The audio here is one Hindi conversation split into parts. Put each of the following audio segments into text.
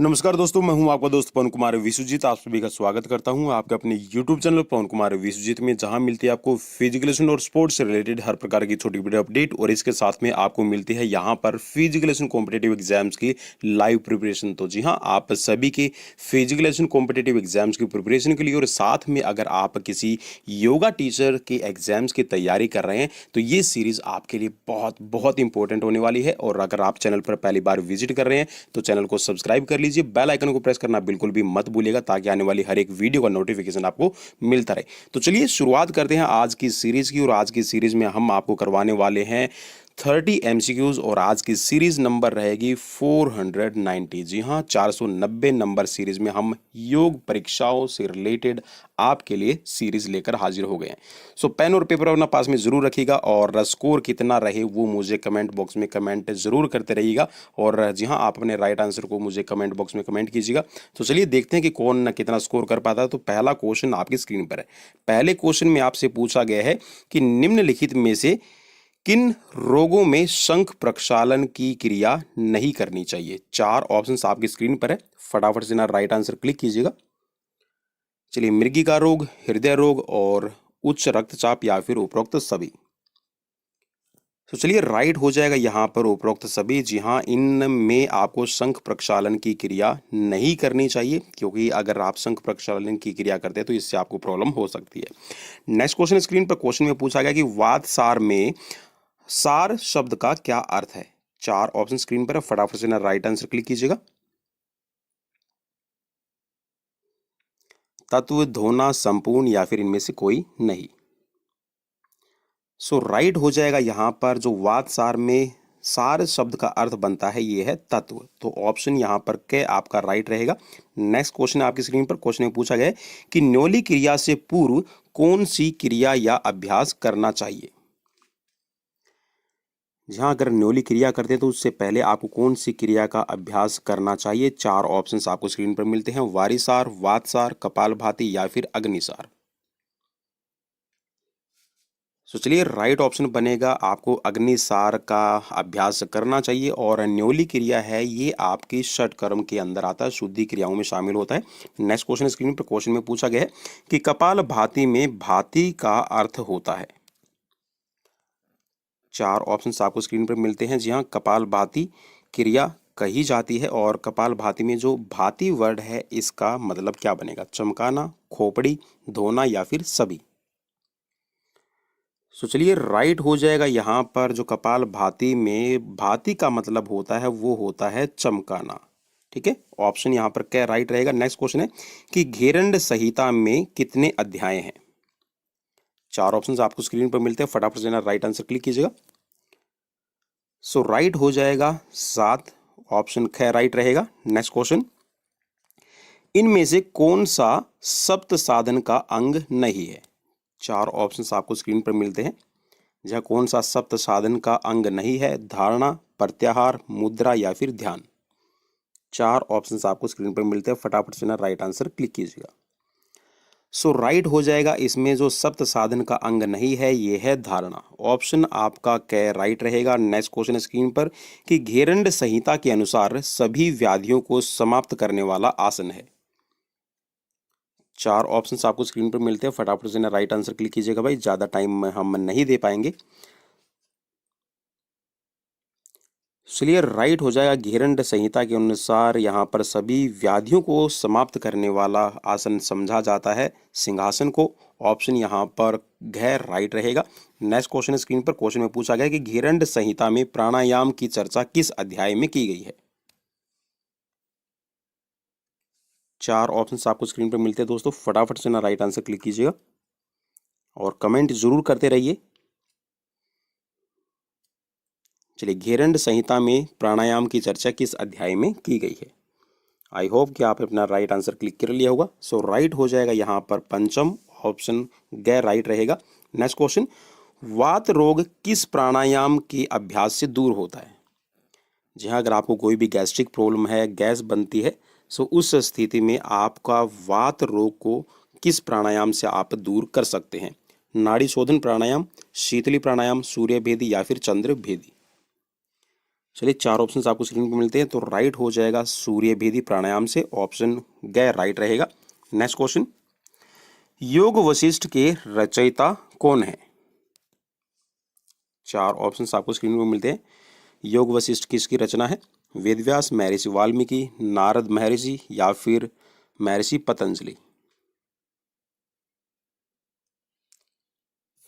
नमस्कार दोस्तों, मैं हूं आपका दोस्त पवन कुमार विश्वजीत। आप सभी का स्वागत करता हूं आपके अपने YouTube चैनल पवन कुमार विश्वजीत में, जहां मिलती है आपको फिजिकलेशन और स्पोर्ट्स से रिलेटेड हर प्रकार की छोटी बड़ी अपडेट। और इसके साथ में आपको मिलती है यहां पर फिजिकलेशन कॉम्पिटेटिव एग्जाम्स की लाइव प्रिपरेशन। तो जी हां, आप सभी के फिजिकलेशन कॉम्पिटेटिव एग्जाम्स की प्रिपरेशन के लिए और साथ में अगर आप किसी योगा टीचर के एग्जाम्स की तैयारी कर रहे हैं तो ये सीरीज आपके लिए बहुत बहुत इंपॉर्टेंट होने वाली है। और अगर आप चैनल पर पहली बार विजिट कर रहे हैं तो चैनल को सब्सक्राइब कर लीजिए, बेल आइकन को प्रेस करना बिल्कुल भी मत भूलिएगा ताकि आने वाली हर एक वीडियो का नोटिफिकेशन आपको मिलता रहे। तो चलिए शुरुआत करते हैं आज की सीरीज की। और आज की सीरीज में हम आपको करवाने वाले हैं 30 एमसीक्यूज और आज की सीरीज नंबर रहेगी 490। जी हाँ, 490 नंबर सीरीज में हम योग परीक्षाओं से रिलेटेड आपके लिए सीरीज लेकर हाजिर हो गए हैं। सो पेन और पेपर अपना पास में जरूर रखिएगा और स्कोर कितना रहे वो मुझे कमेंट बॉक्स में कमेंट जरूर करते रहिएगा। और जी हाँ, आप अपने राइट आंसर को मुझे कमेंट बॉक्स में कमेंट कीजिएगा। तो चलिए देखते हैं कि कौन कितना स्कोर कर पाता है। तो पहला क्वेश्चन आपकी स्क्रीन पर है। पहले क्वेश्चन में आपसे पूछा गया है कि निम्नलिखित में से किन रोगों में शंख प्रक्षालन की क्रिया नहीं करनी चाहिए। चार ऑप्शंस आपकी स्क्रीन पर है, फटाफट से ना राइट आंसर क्लिक कीजिएगा। चलिए, मृगी का रोग, हृदय रोग और उच्च रक्तचाप या फिर उपरोक्त सभी। तो चलिए, राइट हो जाएगा यहाँ पर उपरोक्त सभी। जी हाँ, इनमें आपको शंख प्रक्षालन की क्रिया नहीं करनी चाहिए, क्योंकि अगर आप शंख प्रक्षालन की क्रिया करते हैं तो इससे आपको प्रॉब्लम हो सकती है। नेक्स्ट क्वेश्चन स्क्रीन पर क्वेश्चन में पूछा गया कि वात सार में सार शब्द का क्या अर्थ है। चार ऑप्शन स्क्रीन पर है, फटाफट से ना राइट आंसर क्लिक कीजिएगा। तत्व, धोना, संपूर्ण या फिर इनमें से कोई नहीं। सो राइट हो जाएगा यहाँ पर जो वात सार में सार शब्द का अर्थ बनता है ये है तत्व। तो ऑप्शन यहाँ पर के आपका राइट रहेगा। नेक्स्ट क्वेश्चन आपकी स्क्रीन पर क्वेश्चन में पूछा गया है कि न्योली क्रिया से पूर्व कौन सी क्रिया या अभ्यास करना चाहिए। जहां अगर न्योली क्रिया करते हैं तो उससे पहले आपको कौन सी क्रिया का अभ्यास करना चाहिए। चार ऑप्शंस आपको स्क्रीन पर मिलते हैं, वारिसार, वातसार, कपालभाति या फिर अग्निसार। तो चलिए, राइट ऑप्शन बनेगा आपको अग्निसार का अभ्यास करना चाहिए। और न्योली क्रिया है ये आपकी षट कर्म के अंदर आता है, शुद्धि क्रियाओं में शामिल होता है। नेक्स्ट क्वेश्चन स्क्रीन पर क्वेश्चन में पूछा गया है कि कपालभाति में भाति का अर्थ होता है। चार ऑप्शंस आपको स्क्रीन पर मिलते हैं। जी हाँ, कपालभाति क्रिया कही जाती है और कपालभाति में जो भाति वर्ड है इसका मतलब क्या बनेगा। चमकाना, खोपड़ी, धोना या फिर सभी। तो चलिए, राइट हो जाएगा यहाँ पर जो कपालभाति में भाति का मतलब होता है वो होता है चमकाना। ठीक है, ऑप्शन यहाँ पर क्या राइट रहेगा। नेक्स्ट क्वेश्चन है कि घेरंड संहिता में कितने अध्याय हैं। चार ऑप्शंस आपको स्क्रीन पर मिलते हैं, फटाफट से ना राइट आंसर क्लिक कीजिएगा। सो राइट हो जाएगा 7, ऑप्शन ख राइट रहेगा। नेक्स्ट क्वेश्चन, इनमें से कौन सा सप्त साधन का अंग नहीं है। चार ऑप्शंस आपको स्क्रीन पर मिलते हैं, जहाँ कौन सा सप्त साधन का अंग नहीं है। धारणा, प्रत्याहार, मुद्रा या फिर ध्यान। चार ऑप्शंस आपको स्क्रीन पर मिलते हैं, फटाफट से ना राइट आंसर क्लिक कीजिएगा। सो राइट हो जाएगा, इसमें जो सप्त साधन का अंग नहीं है ये है धारणा। ऑप्शन आपका कै राइट रहेगा। नेक्स्ट क्वेश्चन स्क्रीन पर कि घेरंड संहिता के अनुसार सभी व्याधियों को समाप्त करने वाला आसन है। चार ऑप्शंस आपको स्क्रीन पर मिलते हैं, फटाफट से ना राइट आंसर क्लिक कीजिएगा भाई, ज्यादा टाइम हम नहीं दे पाएंगे। चलिए, राइट हो जाएगा, घेरंड संहिता के अनुसार यहाँ पर सभी व्याधियों को समाप्त करने वाला आसन समझा जाता है सिंहासन को। ऑप्शन यहाँ पर गैर राइट रहेगा। नेक्स्ट क्वेश्चन स्क्रीन पर क्वेश्चन में पूछा गया कि घेरंड संहिता में प्राणायाम की चर्चा किस अध्याय में की गई है। चार ऑप्शंस आपको स्क्रीन पर मिलते हैं दोस्तों, फटाफट से ना राइट आंसर क्लिक कीजिएगा और कमेंट जरूर करते रहिए। चलिए, घेरंड संहिता में प्राणायाम की चर्चा किस अध्याय में की गई है। आई होप कि आपने अपना राइट आंसर क्लिक कर लिया होगा। सो राइट हो जाएगा यहाँ पर पंचम, ऑप्शन गैर राइट रहेगा। नेक्स्ट क्वेश्चन, वात रोग किस प्राणायाम के अभ्यास से दूर होता है। जी हाँ, अगर आपको कोई भी गैस्ट्रिक प्रॉब्लम है, गैस बनती है, सो उस स्थिति में आपका वात रोग को किस प्राणायाम से आप दूर कर सकते हैं। नाड़ी शोधन प्राणायाम, शीतली प्राणायाम, सूर्य भेदी या फिर चंद्र भेदी। चलिए 4 ऑप्शंस आपको स्क्रीन पर मिलते हैं। तो राइट हो जाएगा सूर्य भेदी प्राणायाम से, ऑप्शन ग राइट रहेगा। नेक्स्ट क्वेश्चन, योग वशिष्ठ के रचयिता कौन है? 4 ऑप्शंस आपको स्क्रीन पर मिलते हैं। योग वशिष्ठ किसकी रचना है? वेदव्यास, महर्षि वाल्मीकि, नारद महर्षि या फिर महर्षि पतंजलि।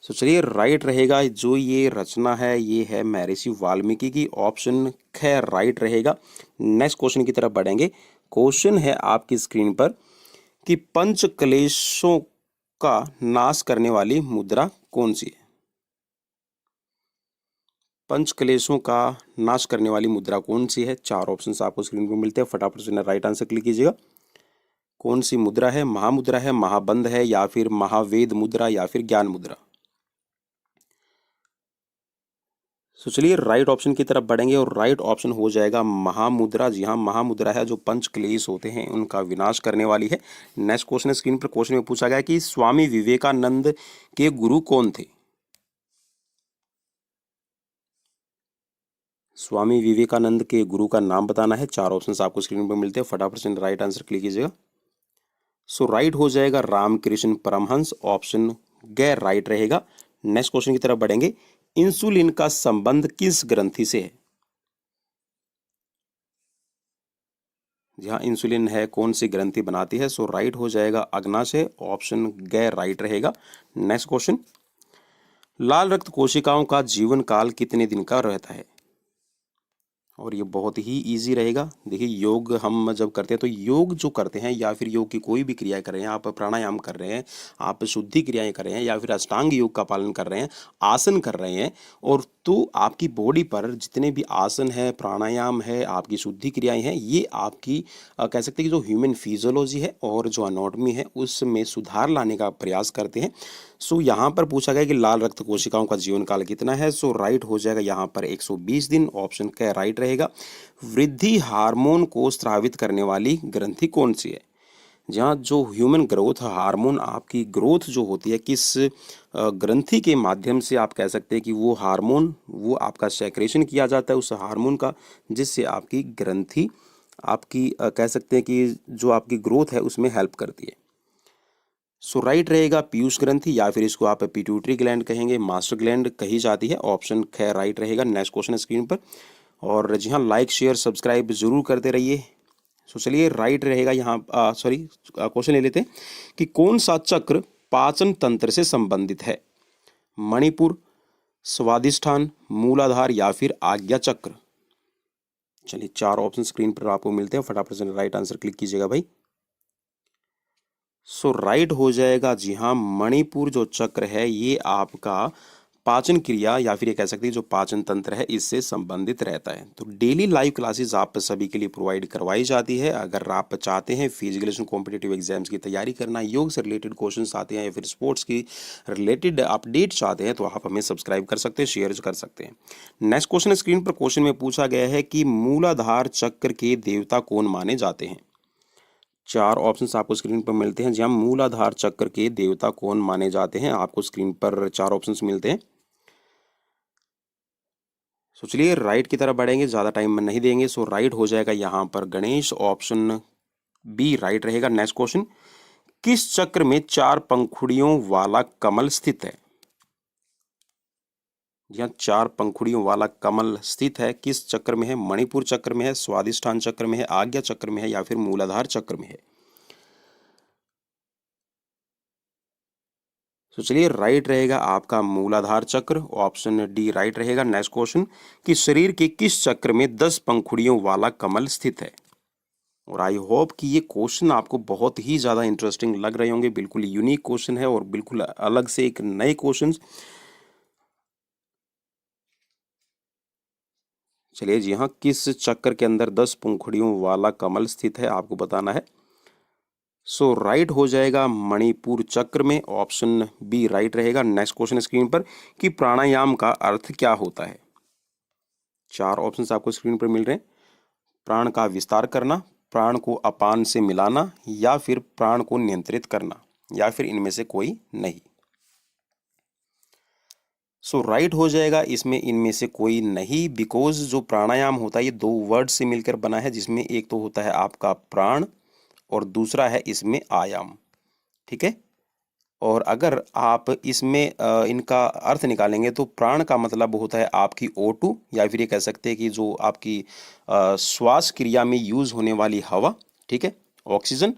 तो चलिए राइट रहेगा, जो ये रचना है ये है महर्षि वाल्मीकि की, ऑप्शन ख राइट रहेगा। नेक्स्ट क्वेश्चन की तरफ बढ़ेंगे। क्वेश्चन है आपकी स्क्रीन पर कि पंच क्लेशों का नाश करने वाली मुद्रा कौन सी है? पंच क्लेशों का नाश करने वाली मुद्रा कौन सी है? 4 ऑप्शंस आपको स्क्रीन पर मिलते हैं, फटाफट से राइट आंसर क्लिक कीजिएगा। कौन सी मुद्रा है? महामुद्रा है, महाबंध है या फिर महावेद मुद्रा या फिर ज्ञान मुद्रा। तो चलिए राइट ऑप्शन की तरफ बढ़ेंगे और राइट ऑप्शन हो जाएगा महामुद्रा। जी हाँ, महामुद्रा है जो पंच क्लेश होते हैं उनका विनाश करने वाली है। नेक्स्ट क्वेश्चन स्क्रीन पर, क्वेश्चन में पूछा गया कि स्वामी विवेकानंद के गुरु कौन थे? स्वामी विवेकानंद के गुरु का नाम बताना है। 4 ऑप्शंस आपको स्क्रीन पर मिलते हैं, फटाफट से राइट आंसर क्लिक कीजिएगा। सो राइट हो जाएगा रामकृष्ण परमहंस, ऑप्शन ग राइट रहेगा। नेक्स्ट क्वेश्चन की तरफ बढ़ेंगे। इंसुलिन का संबंध किस ग्रंथि से है? जहां इंसुलिन है कौन सी ग्रंथि बनाती है? सो राइट हो जाएगा अग्नाशय, ऑप्शन ग राइट रहेगा। नेक्स्ट क्वेश्चन, लाल रक्त कोशिकाओं का जीवन काल कितने दिन का रहता है? और ये बहुत ही इजी रहेगा। देखिए योग हम जब करते हैं तो योग जो करते हैं या फिर योग की कोई भी क्रियाएं कर रहे हैं, आप प्राणायाम कर रहे हैं, आप शुद्धि क्रियाएं कर रहे हैं या फिर अष्टांग योग का पालन कर रहे हैं, आसन कर रहे हैं, और तो आपकी बॉडी पर जितने भी आसन है, प्राणायाम है, आपकी शुद्धि क्रियाएं हैं, ये आपकी कह सकते हैं कि जो ह्यूमन फिजियोलॉजी है और जो अनोटमी है उसमें सुधार लाने का प्रयास करते हैं। सो यहाँ पर पूछा गया कि लाल रक्त कोशिकाओं का जीवन काल कितना है? सो राइट हो जाएगा यहाँ पर 120 दिन, ऑप्शन का राइट रहेगा। वृद्धि हार्मोन को स्रावित करने वाली ग्रंथि कौन सी है? जहाँ जो ह्यूमन ग्रोथ हार्मोन, आपकी ग्रोथ जो होती है किस ग्रंथि के माध्यम से आप कह सकते हैं कि वो हार्मोन वो आपका सेक्रेशन किया जाता है उस हार्मोन का, जिससे आपकी ग्रंथि आपकी कह सकते हैं कि जो आपकी ग्रोथ है उसमें हेल्प करती है। सो राइट रहेगा पीयूष ग्रंथि, या फिर इसको आप पिट्यूटरी ग्लैंड कहेंगे, मास्टर ग्लैंड कही जाती है, ऑप्शन ख राइट रहेगा। नेक्स्ट क्वेश्चन स्क्रीन पर, और जी हाँ लाइक शेयर सब्सक्राइब जरूर करते रहिए। सो चलिए राइट रहेगा यहाँ, सॉरी क्वेश्चन ले लेते हैं कि कौन सा चक्र पाचन तंत्र से संबंधित है? मणिपुर, स्वादिष्ठान, मूलाधार या फिर आज्ञा चक्र। चलिए 4 ऑप्शन स्क्रीन पर आपको मिलते हैं, फटाफट से राइट आंसर क्लिक कीजिएगा भाई। सो राइट हो जाएगा जी हाँ, मणिपुर जो चक्र है ये आपका पाचन क्रिया या फिर ये कह सकते हैं जो पाचन तंत्र है इससे संबंधित रहता है। तो डेली लाइव क्लासेस आप सभी के लिए प्रोवाइड करवाई जाती है। अगर आप चाहते हैं फिजिकल कॉम्पिटिटिव एग्जाम्स की तैयारी करना, योग से रिलेटेड क्वेश्चन आते हैं या फिर स्पोर्ट्स की रिलेटेड अपडेट चाहते हैं, तो आप हमें सब्सक्राइब कर सकते हैं, शेयर कर सकते हैं। नेक्स्ट क्वेश्चन स्क्रीन पर, क्वेश्चन में पूछा गया है कि मूलाधार चक्र के देवता कौन माने जाते हैं? 4 ऑप्शंस आपको स्क्रीन पर मिलते हैं, जहां मूलाधार चक्र के देवता कौन माने जाते हैं। आपको स्क्रीन पर 4 ऑप्शंस मिलते हैं। सो चलिए राइट की तरफ बढ़ेंगे, ज़्यादा टाइम नहीं देंगे। सो राइट हो जाएगा यहाँ पर गणेश, ऑप्शन बी राइट रहेगा। नेक्स्ट क्वेश्चन, किस चक्र में 4 पंखुड़ियों वाला कमल स्थित है? यहाँ 4 पंखुड़ियों वाला कमल स्थित है, किस चक्र में है? मणिपुर चक्र में है, स्वादिष्ठान चक्र में है, आज्ञा चक्र में है या फिर मूलाधार चक्र में है? तो चलिए राइट रहेगा आपका मूलाधार चक्र, ऑप्शन डी राइट रहेगा। नेक्स्ट क्वेश्चन, कि शरीर के किस चक्र में 10 पंखुड़ियों वाला कमल स्थित है? और आई होप कि ये क्वेश्चन आपको बहुत ही ज़्यादा इंटरेस्टिंग लग रहे होंगे। बिल्कुल यूनिक क्वेश्चन है और बिल्कुल अलग से एक नए क्वेश्चन। चलिए जी हाँ, किस चक्र के अंदर 10 पंखुड़ियों वाला कमल स्थित है आपको बताना है। सो राइट हो जाएगा मणिपुर चक्र में, ऑप्शन बी राइट रहेगा। नेक्स्ट क्वेश्चन स्क्रीन पर, कि प्राणायाम का अर्थ क्या होता है? 4 ऑप्शंस आपको स्क्रीन पर मिल रहे हैं। प्राण का विस्तार करना, प्राण को अपान से मिलाना या फिर प्राण को नियंत्रित करना, या फिर इनमें से कोई नहीं। सो राइट हो जाएगा इसमें इनमें से कोई नहीं, बिकॉज जो प्राणायाम होता है ये दो वर्ड से मिलकर बना है, जिसमें एक तो होता है आपका प्राण और दूसरा है इसमें आयाम। ठीक है। और अगर आप इसमें इनका अर्थ निकालेंगे तो प्राण का मतलब होता है आपकी O2, या फिर ये कह सकते हैं कि जो आपकी श्वास क्रिया में यूज होने वाली हवा। ठीक है, ऑक्सीजन।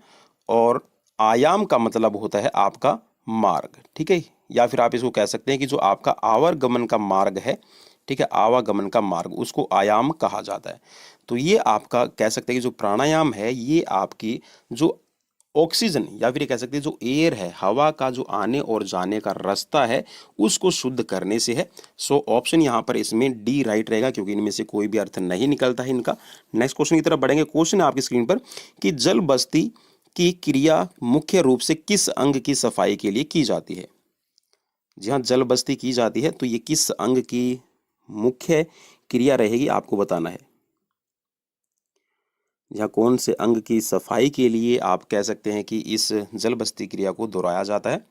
और आयाम का मतलब होता है आपका मार्ग। ठीक है, या फिर आप इसको कह सकते हैं कि जो आपका आवागमन का मार्ग है, ठीक है, आवागमन का मार्ग, उसको आयाम कहा जाता है। तो ये आपका कह सकते हैं कि जो प्राणायाम है ये आपकी जो ऑक्सीजन, या फिर ये कह सकते हैं जो एयर है, हवा का जो आने और जाने का रास्ता है, उसको शुद्ध करने से है। सो ऑप्शन यहाँ पर इसमें डी राइट रहेगा, क्योंकि इनमें से कोई भी अर्थ नहीं निकलता है इनका। नेक्स्ट क्वेश्चन की तरफ बढ़ेंगे। क्वेश्चन है आपकी स्क्रीन पर कि जल बस्ती की क्रिया मुख्य रूप से किस अंग की सफाई के लिए की जाती है। जी हाँ, जल बस्ती की जाती है तो ये किस अंग की मुख्य क्रिया रहेगी आपको बताना है। यहाँ कौन से अंग की सफाई के लिए आप कह सकते हैं कि इस जल बस्ती क्रिया को दोहराया जाता है।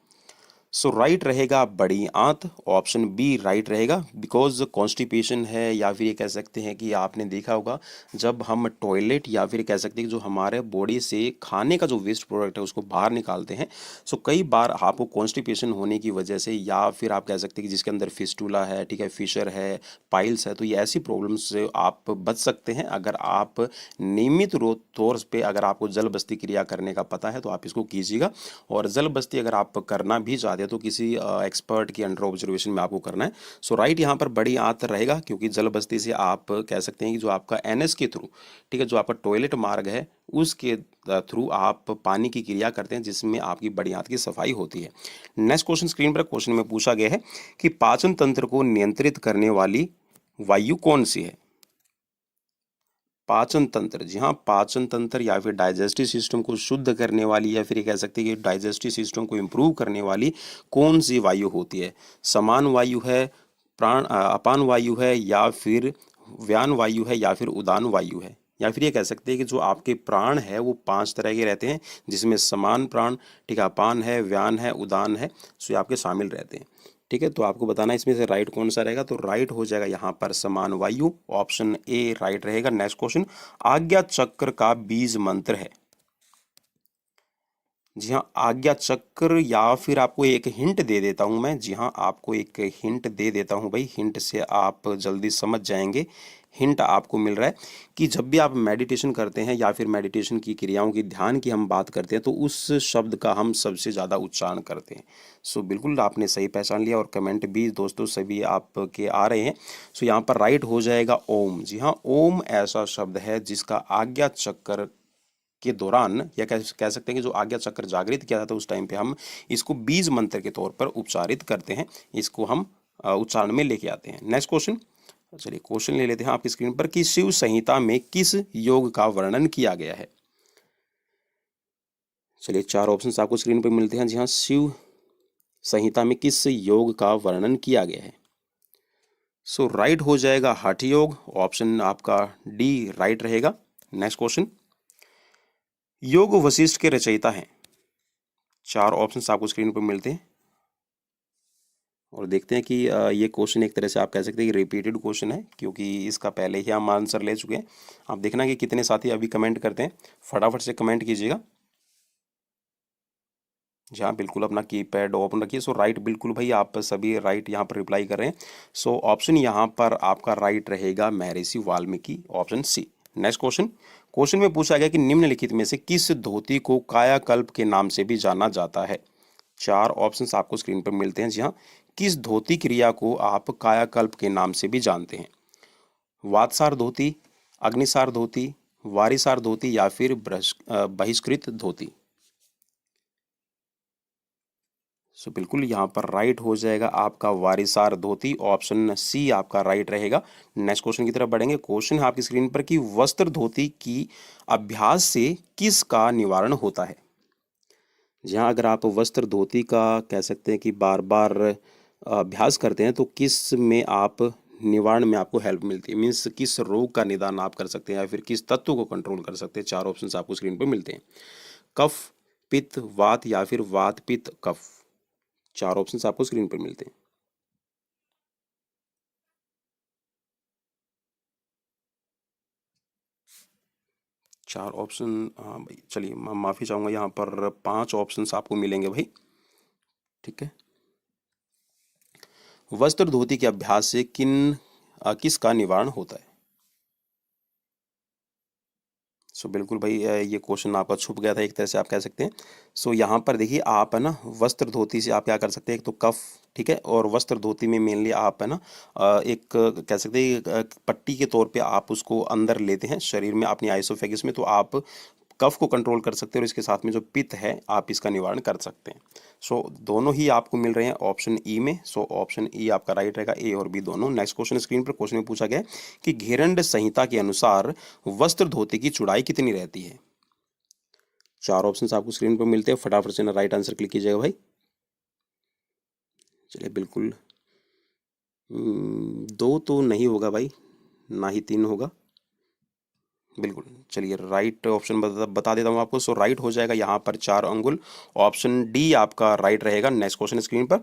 सो राइट रहेगा बड़ी आंत, ऑप्शन बी राइट रहेगा, बिकॉज कॉन्स्टिपेशन है, या फिर ये कह सकते हैं कि आपने देखा होगा जब हम टॉयलेट या फिर कह सकते हैं कि जो हमारे बॉडी से खाने का जो वेस्ट प्रोडक्ट है उसको बाहर निकालते हैं। सो कई बार आपको कॉन्स्टिपेशन होने की वजह से, या फिर आप कह सकते हैं कि जिसके अंदर फिस्टूला है, ठीक है, फिशर है, पाइल्स है, तो ये ऐसी प्रॉब्लम से आप बच सकते हैं अगर आप नियमित तौर पे, अगर आपको जल बस्ती क्रिया करने का पता है तो आप इसको कीजिएगा। और जल बस्ती अगर आप करना भी चाहते हैं तो किसी एक्सपर्ट के अंडर ऑब्जर्वेशन में आपको करना है। सो राइट यहाँ पर बड़ी आंत रहेगा, क्योंकि जल बस्ती से आप कह सकते हैं कि जो आपका एनएस के थ्रू, ठीक है, जो आपका टॉयलेट मार्ग है उसके थ्रू आप पानी की क्रिया करते हैं, जिसमें आपकी बड़ी आंत की सफाई होती है। नेक्स्ट क्वेश्चन स्क्रीन पर क्वेश्चन में पूछा गया है कि पाचन तंत्र को नियंत्रित करने वाली वायु कौन सी है। पाचन तंत्र, जी हाँ, पाचन तंत्र या फिर डाइजेस्टिव सिस्टम को शुद्ध करने वाली, या फिर ये कह सकते हैं कि डाइजेस्टिव सिस्टम को इम्प्रूव करने वाली कौन सी वायु होती है। समान वायु है, अपान वायु है, या फिर व्यान वायु है, या फिर उदान वायु है। या फिर ये कह सकते हैं कि जो आपके प्राण है वो 5 तरह के रहते हैं, जिसमें समान प्राण, ठीक है, अपान है, व्यान है, उदान है, सो ये आपके शामिल रहते हैं। ठीक है, तो आपको बताना है इसमें से राइट कौन सा रहेगा। तो राइट हो जाएगा यहाँ पर समान वायु, ऑप्शन ए राइट रहेगा। नेक्स्ट क्वेश्चन, आज्ञा चक्र का बीज मंत्र है। जी हाँ, आज्ञा चक्र, या फिर आपको एक हिंट दे देता हूं मैं। जी हाँ, आपको एक हिंट दे देता हूं भाई, हिंट से आप जल्दी समझ जाएंगे। हिंट आपको मिल रहा है कि जब भी आप मेडिटेशन करते हैं या फिर मेडिटेशन की क्रियाओं की, ध्यान की हम बात करते हैं, तो उस शब्द का हम सबसे ज़्यादा उच्चारण करते हैं। सो बिल्कुल आपने सही पहचान लिया, और कमेंट भी दोस्तों सभी आपके आ रहे हैं। सो यहाँ पर राइट हो जाएगा ओम। जी हाँ, ओम ऐसा शब्द है जिसका आज्ञा चक्र के दौरान, या कह सकते हैं कि जो आज्ञा चक्र जागृत किया जाता है उस टाइम पे हम इसको बीज मंत्र के तौर पर उच्चारित करते हैं, इसको हम उच्चारण में लेके आते हैं। नेक्स्ट क्वेश्चन, चलिए क्वेश्चन ले लेते हैं आपकी स्क्रीन पर कि शिव संहिता में किस योग का वर्णन किया गया है। चलिए 4 ऑप्शंस आपको स्क्रीन पर मिलते हैं। जी हाँ, शिव संहिता में किस योग का वर्णन किया गया है। सो राइट हो जाएगा हठ योग, ऑप्शन आपका डी राइट रहेगा। नेक्स्ट क्वेश्चन, योग वशिष्ठ के रचयिता हैं। 4 ऑप्शंस आपको स्क्रीन पर मिलते हैं, और देखते हैं कि ये क्वेश्चन एक तरह से आप कह सकते हैं कि रिपीटेड क्वेश्चन है, क्योंकि इसका पहले ही हम आंसर ले चुके हैं। आप देखना कि कितने साथी अभी कमेंट करते हैं, फटाफट से कमेंट कीजिएगा। जी हाँ, बिल्कुल अपना कीपैड ओपन रखिए। सो राइट, बिल्कुल भाई आप सभी राइट यहाँ पर रिप्लाई कर रहे हैं। सो ऑप्शन यहाँ पर आपका राइट रहेगा Maharshi Valmiki, option C. Next question, question में पूछा गया कि निम्नलिखित में से किस धोती को कायाकल्प के नाम से भी जाना जाता है। 4 ऑप्शंस आपको स्क्रीन पर मिलते हैं। जी हाँ, किस धोती क्रिया को आप कायाकल्प के नाम से भी जानते हैं। वातसार धोती, अग्निसार धोती, वारिसार धोती, या फिर बहिष्कृत धोती। सो बिल्कुल यहाँ पर राइट हो जाएगा आपका वारिसार धोती, ऑप्शन सी आपका राइट रहेगा। नेक्स्ट क्वेश्चन की तरफ बढ़ेंगे। क्वेश्चन है आपकी स्क्रीन पर कि वस्त्र धोती की अभ्यास से किसका निवारण होता है। जहाँ अगर आप वस्त्र धोती का कह सकते हैं कि बार बार अभ्यास करते हैं तो किस में आप निवारण में आपको हेल्प मिलती है, मीन्स किस रोग का निदान आप कर सकते हैं, या फिर किस तत्व को कंट्रोल कर सकते हैं। 4 ऑप्शन आपको स्क्रीन पर मिलते हैं। कफ, पित्त, वात, या फिर वात पित्त कफ। 4 ऑप्शन आपको स्क्रीन पर मिलते हैं। 4 ऑप्शन, हाँ भाई चलिए, मैं माफ़ी चाहूँगा, यहाँ पर 5 ऑप्शंस आपको मिलेंगे भाई। ठीक है। वस्त्र धोती के अभ्यास से किसका निवारण होता है? सो बिल्कुल भाई, ये क्वेश्चन आपका छुप गया था एक तरह से आप कह सकते हैं। सो यहाँ पर देखिए, आप है ना वस्त्र धोती से आप क्या कर सकते हैं, एक तो कफ, ठीक है, और वस्त्र धोती में मेनली आप है ना एक कह सकते हैं पट्टी के तौर पे आप उसको अंदर लेते हैं शरीर में अपनी आइसोफेगिस में, तो आप कफ को कंट्रोल कर सकते हैं और इसके साथ में जो पित्त है आप इसका निवारण कर सकते हैं। सो दोनों ही आपको मिल रहे हैं ऑप्शन ई में। सो ऑप्शन ई आपका राइट रहेगा, ए और बी दोनों। नेक्स्ट क्वेश्चन स्क्रीन पर, क्वेश्चन में पूछा गया है कि घेरंड संहिता के अनुसार वस्त्र धोती की चौड़ाई कितनी रहती है? 4 ऑप्शंस आपको स्क्रीन पर मिलते हैं, फटाफट से ना राइट आंसर क्लिक कीजिएगा भाई। चलिए बिल्कुल, 2 तो नहीं होगा भाई, ना ही 3 होगा। बिल्कुल, चलिए राइट ऑप्शन बता देता हूँ आपको। सो राइट हो जाएगा यहाँ पर 4 अंगुल। ऑप्शन डी आपका राइट रहेगा। नेक्स्ट क्वेश्चन स्क्रीन पर,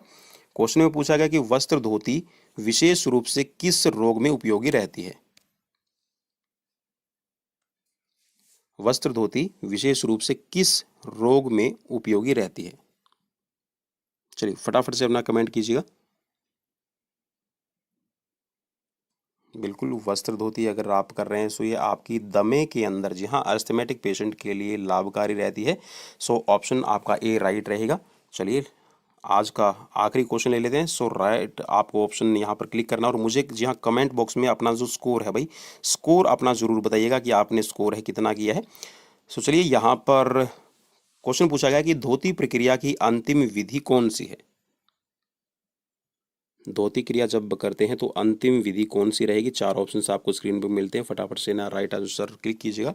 क्वेश्चन में पूछा गया कि वस्त्र धोती विशेष रूप से किस रोग में उपयोगी रहती है? वस्त्र धोती विशेष रूप से किस रोग में उपयोगी रहती है? चलिए फटाफट से अपना कमेंट कीजिएगा। बिल्कुल, वस्त्र धोती अगर आप कर रहे हैं सो ये आपकी दमे के अंदर, जी हाँ, अस्थमेटिक पेशेंट के लिए लाभकारी रहती है। सो ऑप्शन आपका ए राइट रहेगा। चलिए आज का आखिरी क्वेश्चन ले लेते हैं। सो राइट आपको ऑप्शन यहाँ पर क्लिक करना और मुझे जी हाँ कमेंट बॉक्स में अपना जो स्कोर है भाई, स्कोर अपना ज़रूर बताइएगा कि आपने स्कोर है कितना किया है। सो चलिए यहाँ पर क्वेश्चन पूछा गया कि धोती प्रक्रिया की अंतिम विधि कौन सी है? धोती क्रिया जब करते हैं तो अंतिम विधि कौन सी रहेगी? 4 ऑप्शंस आपको स्क्रीन पर मिलते हैं, फटाफट से ना राइट आंसर क्लिक कीजिएगा।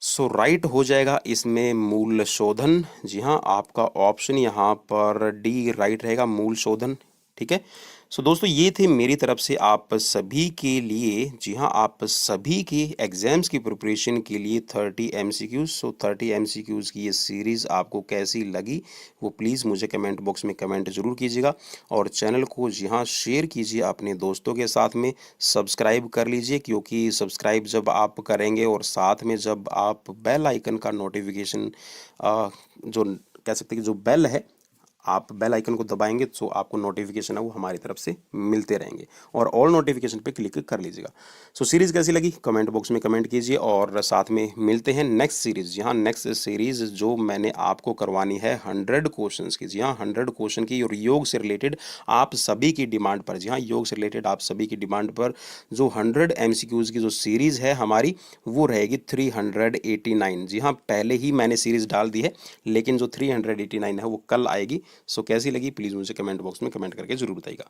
सो राइट हो जाएगा इसमें मूल शोधन। जी हाँ, आपका ऑप्शन यहाँ पर डी राइट रहेगा, मूल शोधन। ठीक है। सो दोस्तों ये थे मेरी तरफ से आप सभी के लिए, जी हाँ, आप सभी के एग्जाम्स की प्रिपरेशन के लिए 30 MCQs। सो 30 MCQs की ये सीरीज़ आपको कैसी लगी वो प्लीज़ मुझे कमेंट बॉक्स में कमेंट ज़रूर कीजिएगा और चैनल को जी हाँ शेयर कीजिए अपने दोस्तों के साथ में, सब्सक्राइब कर लीजिए, क्योंकि सब्सक्राइब जब आप करेंगे और साथ में जब आप बेल आइकन का नोटिफिकेशन जो कह सकते हैं कि जो बेल है, आप बेल आइकन को दबाएंगे तो आपको नोटिफिकेशन है वो हमारी तरफ से मिलते रहेंगे और ऑल नोटिफिकेशन पे क्लिक कर लीजिएगा। सो सीरीज़ कैसी लगी कमेंट बॉक्स में कमेंट कीजिए और साथ में मिलते हैं नेक्स्ट सीरीज़। जी हाँ, नेक्स्ट सीरीज़ जो मैंने आपको करवानी है 100 क्वेश्चंस की। जी हाँ, 100 क्वेश्चन की और योग से रिलेटेड आप सभी की डिमांड पर, जी हाँ, योग से रिलेटेड आप सभी की डिमांड पर जो 100 MCQs की जो सीरीज़ है हमारी वो रहेगी 389। जी हाँ, पहले ही मैंने सीरीज़ डाल दी है लेकिन जो 389 है वो कल आएगी। सो कैसी लगी प्लीज़ मुझे कमेंट बॉक्स में कमेंट करके ज़रूर बताइएगा।